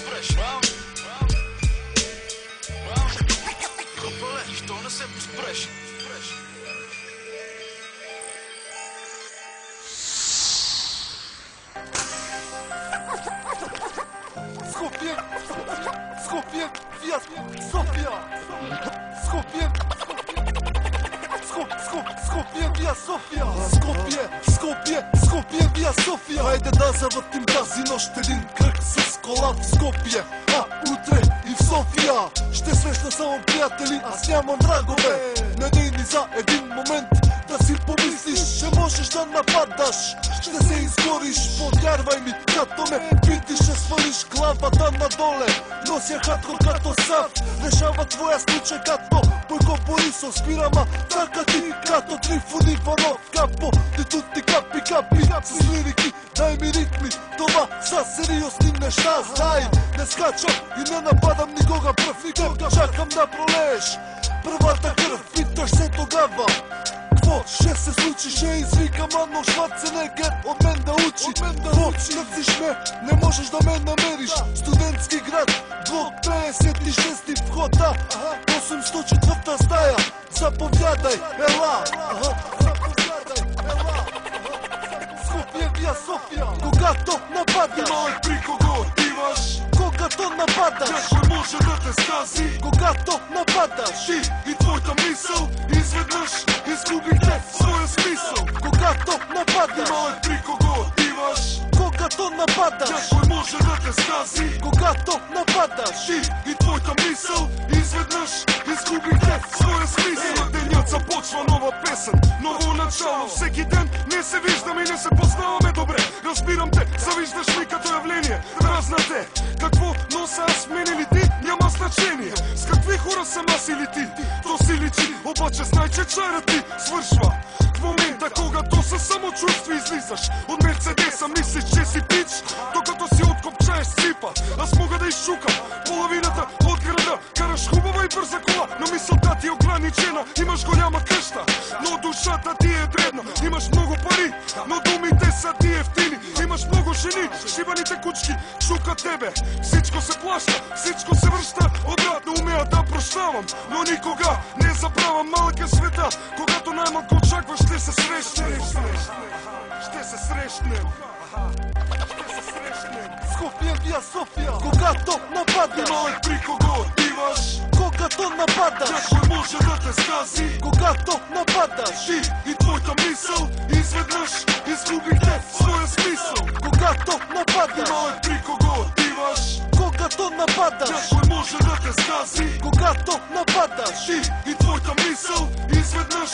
поспреш? Копале, що не се поспреш? Skopje, via Sofia. Skopje via Sofia. Skopje via Sofia. Хайде да завъртим тази нощ един кръг с кола в Скопие. А утре и в София ще срещна само приятели, аз нямам врагове. Не дай ни за един момент да си помислиш, че можеш да нападаш. Ще се изгориш, повярвай ми, като ме бити, ще свалиш главата надоле. Нося хардкор като Сав, решава твоя случай като Бойко Борисов. Спирама така ти, като Трифон Иванов. Капо, ти тути капи, с лирики, дай ми ритми. Това са сериозни неща, знай. Не скачам и не нападам никога пръв никога. Чакам да пролееш първата кръв, питаш се тогава какво ще се случи. Ще извикам Ано Шварценегер от мен да учи. Търсиш ме, не можеш да ме намериш. Студентски град, блок 56 входа, 804 стая. Заповядай, ела. Скопие вия София. Когато нападаш, Мой при кого отиваш? когато нападаш, Някой може да те скази. когато нападаш, Ти и твоята мисъл изведнъж изгубихте своя смисъл. когато нападаш, Мой при кого отиваш? когато нападаш, Някой може да те скази. когато нападаш. Ти и твоята мисъл изведнъж изгубихте своя смисъл. Денят започва нова песен, ново начало. Всеки ден не се виждаме и не се познаваме добре. Разбирам те, завиждаш ми като явление. Дразна те, какво носа аз, мен или ти, няма значение. С какви хора съм аз или ти, то си личи. Обаче знай, че чарът ти свършва в момента, когато със самочувствие излизаш от Мерцедеса. Мислиш, че си пич, докато си откопчаеш ципа. Аз мога да изшукам половината от града. Караш хубава и бърза кола, но мисълта ти е ограничена. Имаш голяма къща, но душата ти е дребна. Имаш много пари, но думите са ти ефтини. Имаш много жени, шибаните кучки шукат тебе. Всичко се плаща, всичко се връща обратно. Умея да прощавам, но никога не забравям. Малък е света, когато най-малко очакваш, ще се срещнем. Ще се срещнем. Скопие вия София. Когато нападаш, Мой при кого отиваш? когато нападаш, Някой може да те скази. когато нападаш, Ти и твоята мисъл изведнъж изгубихте своя смисъл. когато нападаш, Мой при кого отиваш? когато нападаш, Някой може да те скази. когато нападаш. Ти и твоята мисъл изведнъж